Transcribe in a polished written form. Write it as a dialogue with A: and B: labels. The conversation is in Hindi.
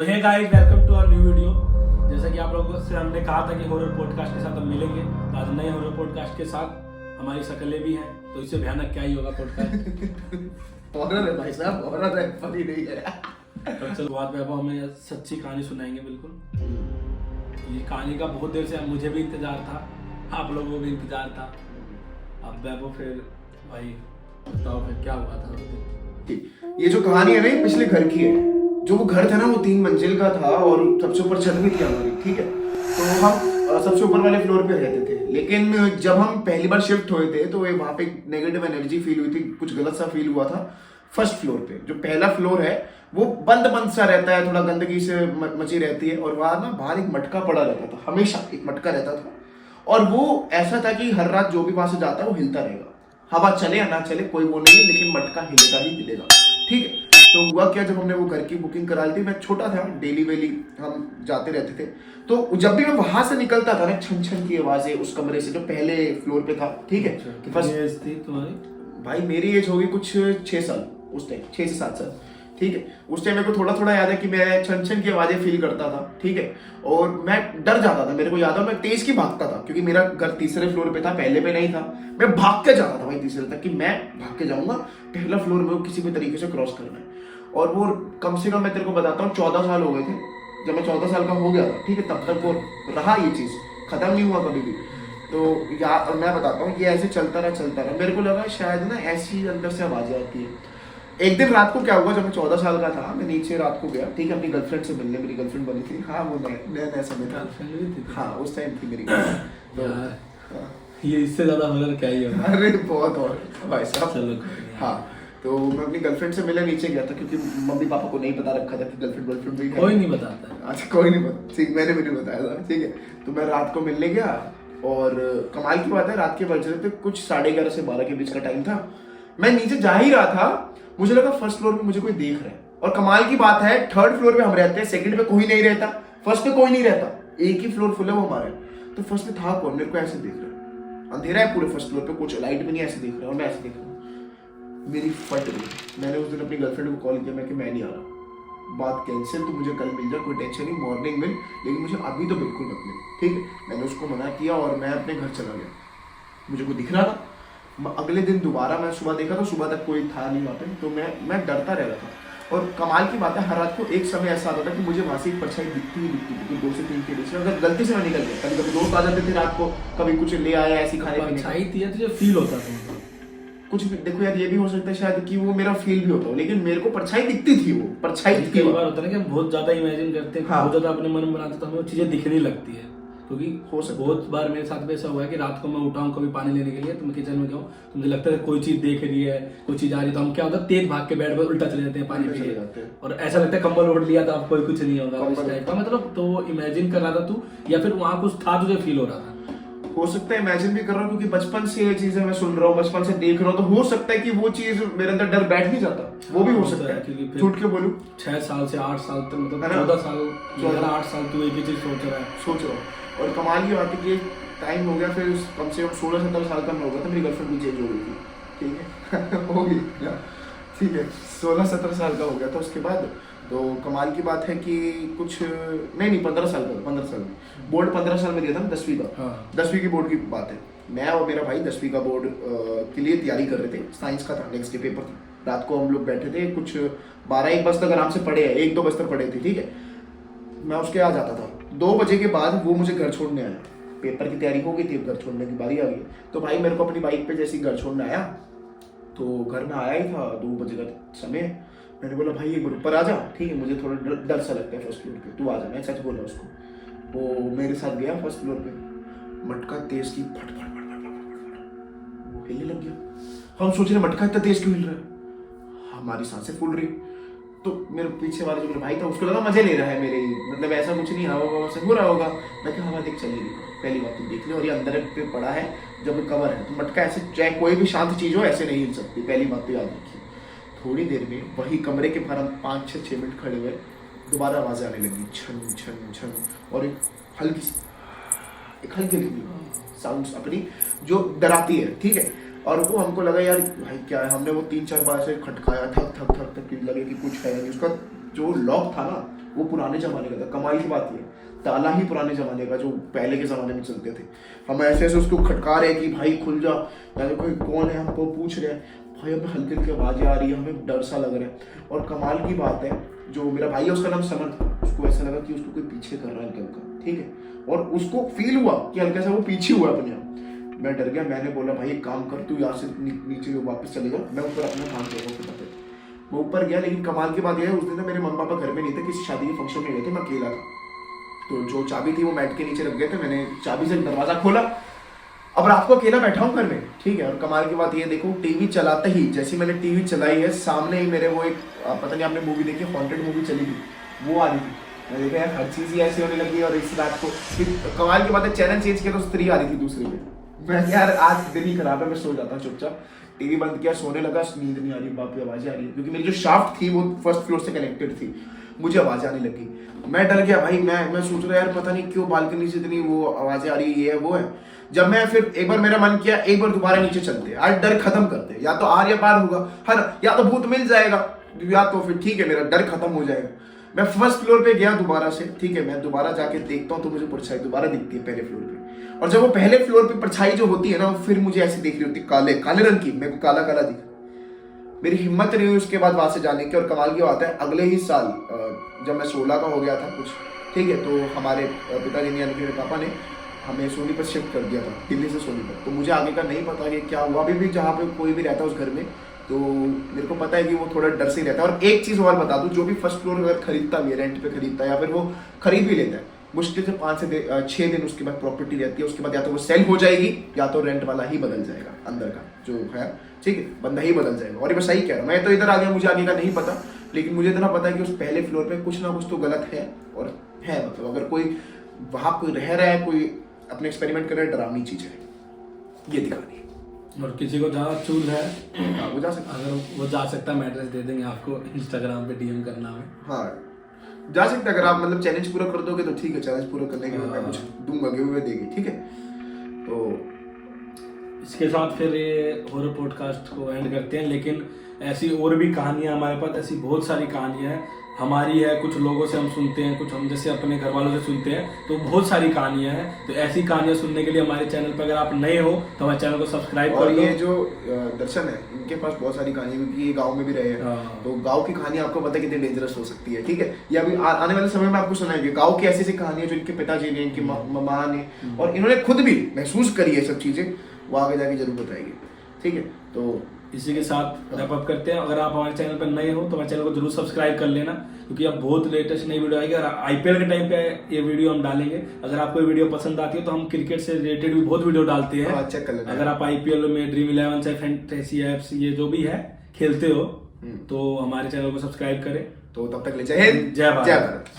A: तो hey guys, welcome to our new video. जैसा कि आप लोगों से हमने कहा था कि हॉरर पॉडकास्ट के साथ हम मिलेंगे, तो आज नए हॉरर पॉडकास्ट के साथ हमारी शक्लें भी हैं, तो इससे भयानक क्या ही होगा पॉडकास्ट।
B: हॉरर है भाई साहब, हॉरर है, फनी नहीं है।
A: तो चलो बात में अब हमें सच्ची कहानी सुनाएंगे। बिल्कुल, ये कहानी का बहुत देर से मुझे भी इंतजार था, आप लोगों को भी इंतजार था। अब वैभव फिर भाई बताओ फिर क्या हुआ था।
B: ये जो कहानी है ना, ये पिछले घर की है। जो वो घर था ना, वो 3 मंजिल का था और सबसे ऊपर छत भी थी हमारी, ठीक है। तो हम सबसे ऊपर वाले फ्लोर पे रहते थे, लेकिन जब हम पहली बार शिफ्ट हुए थे तो वहाँ पे नेगेटिव एनर्जी फील हुई थी, कुछ गलत सा फील हुआ था। फर्स्ट फ्लोर पे जो पहला फ्लोर है वो बंद बंद सा रहता है, थोड़ा गंदगी से मची रहती है, और वहाँ ना बाहर एक मटका पड़ा रहता था, हमेशा एक मटका रहता था। और वो ऐसा था कि हर रात जो भी वहां से जाता है वो हिलता रहेगा, हवा चले या ना चले कोई वो नहीं है, लेकिन मटका हिलेगा ही हिलेगा, ठीक है। तो हुआ क्या, जब हमने वो घर की बुकिंग करा ली थी, मैं छोटा था, डेली वेली हम जाते रहते थे, तो जब भी मैं वहां से निकलता था ना, छन छन की आवाजें उस कमरे से जो पहले फ्लोर पे था, ठीक है।
A: कितनी एज थी तुम्हारी?
B: भाई मेरी एज होगी कुछ 6 साल उस टाइम, 6 से 7 साल, ठीक है। उस टाइम मेरे को थोड़ा थोड़ा याद है कि मैं छन छन की आवाजें फील करता था, ठीक है। और मैं डर जाता था, मेरे को याद है मैं तेज की भागता था, क्योंकि मेरा घर तीसरे फ्लोर पे था, पहले पे नहीं था। मैं भाग के जाता था भाई तीसरे तक, कि मैं भाग के जाऊंगा, पहला फ्लोर में किसी भी तरीके से क्रॉस करना है। और वो कम से कम मैं तेरे को बताता हूँ 14 साल हो गए थे। जब मैं 14 साल का हो गया था, ठीक है, तब तक वो रहा, ये चीज खत्म नहीं हुआ कभी भी। तो मैं बताता हूँ, ये ऐसे चलता रहा। मेरे को लगा शायद ना ऐसी अंदर से आवाजें आती है। एक दिन रात को क्या हुआ, जब मैं 14 साल का था, मैं नीचे रात को गया, ठीक है, अपनी गर्लफ्रेंड से मिलने। मेरी गर्लफ्रेंड बनी थी, हाँ, वो नया समय था, हाँ, उस टाइम थी मेरी गर्लफ्रेंड। तो
A: ये इससे ज्यादा हॉरर क्या ही होगा।
B: अरे बहुत और भाई साहब।
A: चलो
B: हाँ, तो मैं अपनी गर्लफ्रेंड से मिलने नीचे गया था, क्योंकि मम्मी पापा को नहीं पता रखा था कि गर्लफ्रेंड भी है।
A: कोई नहीं बताता।
B: अच्छा, कोई नहीं पता, ठीक, मैंने भी नहीं बताया था, ठीक है। तो मैं रात को मिलने गया, और कमाल की बात है, रात के बज रहे थे कुछ 11:30 से 12 के बीच का टाइम था। मैं नीचे जा ही रहा था, मुझे लगा फर्स्ट फ्लोर पे मुझे कोई देख रहा है। और कमाल की बात है, थर्ड फ्लोर पे हम रहते हैं, सेकंड पे कोई नहीं रहता, फर्स्ट पे कोई नहीं रहता, एक ही फ्लोर फुल है वो हमारे। तो फर्स्ट पे था कौन, मेरे को ऐसे देख रहा है, अंधेरा है पूरे फर्स्ट फ्लोर पे, कुछ लाइट भी नहीं, ऐसे देख रहा है, और मैं ऐसे देख रहा हूँ। मेरी फट गई। मैंने उस दिन अपनी गर्लफ्रेंड को कॉल किया, मैं कि मैं नहीं आ रहा, बात कैंसिल, तू मुझे कल मिल जा, कोई टेंशन नहीं, मॉर्निंग मिल, लेकिन मुझे अभी तो बिल्कुल मत मिल, ठीक है। मैंने उसको मना किया और मैं अपने घर चला गया। मुझे को दिख रहा था। अगले दिन दोबारा मैं सुबह देखा तो सुबह तक कोई था नहीं वहाँ पे, तो मैं डरता रह रहा था। और कमाल की बात है, हर रात को एक समय ऐसा आता था कि मुझे वहाँ से एक परछाई दिखती थी 2 से 3 के बीच में। अगर गलती से मैं निकल गया, कभी दोस्त आ जाते थे रात को, कभी कुछ ले आया ऐसी खाने पीने,
A: परछाई थी या तुझे फील होता था?
B: कुछ भी। देखो यार, ये भी हो सकता है शायद कि वो मेरा फील भी होता हो, लेकिन मेरे को परछाई दिखती थी, वो परछाई दिखती।
A: कई बार होता है ना कि हम बहुत ज्यादा इमेजिन करते हैं,
B: हाँ।
A: बहुत ज्यादा अपने मन में बनाते हैं, तो हमें वो चीजें दिखने लगती है। क्योंकि
B: हो सकता है।
A: बहुत बार मेरे साथ भी ऐसा हुआ है कि रात को मैं उठा हूँ कभी पानी लेने के लिए, तो मैं किचन में जाऊँ तो मुझे लगता है कोई चीज देख रही है, कोई चीज आ रही है, तो हम क्या होता है तेज भाग के बेड पर उल्टा चले जाते हैं पानी पीने, और ऐसा लगता है कंबल ओढ़ लिया तो अब कोई कुछ नहीं होगा इस टाइप का। मतलब तो इमेजिन कर रहा था तू, या फिर वहां कुछ था तुझे फील हो रहा था?
B: हो सकता है इमेजिन भी कर रहा हूँ, क्योंकि बचपन से ये चीजें मैं सुन रहा हूँ, बचपन से देख रहा हूँ, तो हो सकता है कि वो चीज मेरे अंदर डर बैठ नहीं जाता, वो भी हो सकता है।
A: क्योंकि
B: झूठ क्यों बोलूं,
A: 6 साल से 8 साल तक, मतलब
B: है ना?
A: 14 साल 8 साल तू एक ही चीज सोच रहा है।
B: सोच रहा हूँ। और कमाल की बात है कि टाइम हो गया, फिर कम से कम 16-17 साल का मैं हो गया था, मेरी गर्लफ्रेंड भी चेंज हो गई थी, ठीक है। हो गई, ठीक है, 16-17 साल का हो गया था उसके बाद। तो कमाल की बात है कि कुछ नहीं 15 साल का, 15 साल बोर्ड 15 साल में दिया था 10वीं का।
A: हाँ।
B: 10वीं की बोर्ड की बात है। मैं और मेरा भाई 10वीं का बोर्ड के लिए तैयारी कर रहे थे, साइंस का था, नेक्स्ट डे पेपर था। रात को हम लोग बैठे थे, कुछ 12-1 बजे तक आराम से पढ़े हैं, 1-2 बजे तक पढ़े थे, ठीक है। मैं उसके आ जाता था, 2 बजे के बाद वो मुझे घर छोड़ने आया। पेपर की तैयारी हो गई थी, घर छोड़ने की बारी आ गई। तो भाई मेरे को अपनी बाइक पे जैसे घर छोड़ने आया, तो घर में आया ही था 2 बजे का समय। मैंने बोला भाई एक बार ऊपर आ जा, ठीक है, मुझे थोड़ा डर सा लगता है फर्स्ट फ्लोर पे, तू आ जा, मैं सच बोला उसको। वो मेरे साथ गया फर्स्ट फ्लोर पे, मटका तेज की फट फट फट फट फट, वो हिलने लग गया। हम सोच रहे मटका इतना तेज क्यों हिल रहा है, हमारी सांसें फूल रही। तो मेरे पीछे वाला जो मेरा भाई था, उसको लगा मजे ले रहा है मेरे, मतलब ऐसा कुछ नहीं, हवा से हो रहा होगा। मैं क्या, हवा देख चलेगी, पहली बात तो देख ली, और ये अंदर पे पड़ा है, जब कवर है तो मटका ऐसे, चाहे कोई भी शांत चीज हो ऐसे नहीं हिल सकती, पहली बात तो याद रखिए। थोड़ी देर में वही कमरे के बाहर हम 5-6 मिनट खड़े हुए, दोबारा आवाजें आने लगी, छन छन छन, और एक हल्की साउंड अपनी जो डराती है, ठीक है। और वो हमको लगा यार भाई क्या है, हमने वो 3-4 बार से खटकाया, थक थक थक तक लगे कि कुछ है नहीं। उसका जो लॉक था ना, वो पुराने जमाने का था। कमाल की बात ये ताला ही पुराने जमाने का, जो पहले के जमाने में चलते थे। हम ऐसे ऐसे उसको खटका रहे हैं कि भाई खुल जा, यानी कोई कौन है, हमको पूछ रहे हैं। भाई हमें हल्की हल्की आवाजें आ रही है, हमें डर सा लग रहा है। और कमाल की बात है, जो मेरा भाई है उसका नाम समर था, उसको ऐसा लगा कि उसको कोई पीछे कर रहा है हल्का हल्का, ठीक है, और उसको फील हुआ कि हल्का सा वो पीछे हुआ अपने आप। मैं डर गया, मैंने बोला भाई एक काम कर, तू यहाँ से नीचे वापस चले जा, मैं ऊपर अपना काम करूँगा फटाफट। मैं ऊपर गया, लेकिन कमाल की बात यह है उस दिन तो मेरे मम्मी पापा घर में नहीं थे, किसी शादी के फंक्शन में गए थे, मैं अकेला था। तो जो चाबी थी वो मैट के नीचे रख गए थे, मैंने चाबी से दरवाजा खोला। अब रात को अकेला बैठा हूँ घर में, ठीक है। और कमाल की बात ये देखो, टीवी चलाते ही, जैसे मैंने टीवी चलाई है, सामने ही मेरे वो एक, पता नहीं आपने मूवी देखी, हॉन्टेड मूवी चली थी, वो आ रही थी। मैं देखा यार हर चीज ही ऐसी होने लगी। और इस रात को कमाल की बात है, चैनल चेंज किया तो स्त्री आ रही थी दूसरे में। मैं यार आज दिन ही खराब है, मैं सो जाता हूँ चुपचाप। टीवी बंद किया, सोने लगा, नींद नहीं आ रही, बाप रे आवाजें आ रही है, क्योंकि मेरी जो शाफ्ट थी वो फर्स्ट फ्लोर से कनेक्टेड थी, मुझे आवाजें आने लगी। मैं डर गया भाई, मैं सोच रहा यार पता नहीं क्यों बालकनी से इतनी वो आवाजें आ रही है, ये है वो है। जब मैं फिर एक बार मेरा मन किया, एक बार दोबारा नीचे चलते, आज डर खत्म करते, या तो आर या पार होगा, हर या तो भूत मिल जाएगा, या तो फिर ठीक है मेरा डर खत्म हो जाएगा। मैं फर्स्ट फ्लोर पे गया दोबारा से, ठीक है, मैं दोबारा जाके देखता हूँ तो मुझे परछाई दोबारा दिखती है पहले फ्लोर पे। और जब वो पहले फ्लोर पे परछाई जो होती है ना, फिर मुझे ऐसी दिख रही होती, काले काले रंग की, मेरे को काला काला दिखा। मेरी हिम्मत नहीं हुई उसके बाद वहां से जाने की। और कमाल की बात है, अगले ही साल जब मैं 16 का हो गया था कुछ, ठीक है, तो हमारे पिताजी ने यानी कि मेरे पापा ने हमें सोनीपत शिफ्ट कर दिया था, दिल्ली से सोनीपत। तो मुझे आगे का नहीं पता कि क्या हुआ। अभी भी जहाँ पे कोई भी रहता है उस घर में, तो मेरे को पता है कि वो थोड़ा डर से ही रहता है। और एक चीज़ और बता दूं, जो भी फर्स्ट फ्लोर अगर खरीदता भी है, रेंट पे खरीदता है या फिर वो खरीद भी लेता है, मुश्किल से 5 से 6 दिन उसके बाद प्रॉपर्टी रहती है। उसके बाद या तो वो सेल हो जाएगी, या तो रेंट वाला ही बदल जाएगा, अंदर का जो है, ठीक है, बंदा ही बदल जाएगा। और ये मैं सही कह रहा हूँ, मैं तो इधर आ गया, मुझे आगे का नहीं पता, लेकिन मुझे इतना पता है कि उस पहले फ्लोर पे कुछ ना कुछ तो गलत है। और है मतलब अगर कोई वहां कोई रह रहा है, कोई अपने एक्सपेरिमेंट कर रहा है, डरावनी चीज है ये दिखानी।
A: और किसी को जहाँ चूल है
B: वो जा सकता,
A: अगर वो जा सकता है, मैं एड्रेस दे देंगे आपको, इंस्टाग्राम पे डीएम करना है।
B: हाँ जा सकता है, अगर आप मतलब चैलेंज पूरा कर दोगे तो ठीक है, चैलेंज पूरा करने के बाद मैं कुछ दूंगा, गिव अवे देगी, ठीक है। तो
A: इसके साथ फिर ये हॉरर पॉडकास्ट को एंड करते हैं। लेकिन ऐसी और भी कहानियां हमारे पास, ऐसी बहुत सारी कहानियां हैं, हमारी है, कुछ लोगों से हम सुनते हैं, कुछ हम जैसे अपने घर वालों से सुनते हैं, तो बहुत सारी कहानियां हैं। तो ऐसी कहानियां सुनने के लिए हमारे चैनल पर अगर आप नए हो तो हमारे चैनल को सब्सक्राइब कर लो।
B: ये जो दर्शन है, इनके पास बहुत सारी कहानियां, क्योंकि ये गांव में भी रहे हैं, तो गांव की कहानी आपको पता है कितनी डेंजरस हो सकती है, ठीक है। ये अभी आने वाले समय में आपको सुनाएंगे गांव की ऐसी ऐसी कहानियां जो इनके पिताजी ने, इनकी माँ ने, और इन्होंने खुद भी महसूस करी है सब चीजें, वो आगे जाके जरूर बताएंगे, ठीक है। तो
A: इसी के साथ रैप अप करते हैं। अगर आप हमारे चैनल पर नए हो तो हमारे चैनल को जरूर सब्सक्राइब कर लेना, क्योंकि अब बहुत लेटेस्ट नई वीडियो आएगी। और आईपीएल के टाइम पे ये वीडियो हम डालेंगे। अगर आपको वीडियो पसंद आती है तो हम क्रिकेट से रिलेटेड भी बहुत वीडियो डालते हैं,
B: चेक कर लेना।
A: अगर आप आईपीएल में ड्रीम 11 से फैंटेसी एप्स ये जो भी है खेलते हो तो हमारे चैनल को सब्सक्राइब करें।
B: तो तब तक ले जय हिंद,
A: जय भारत।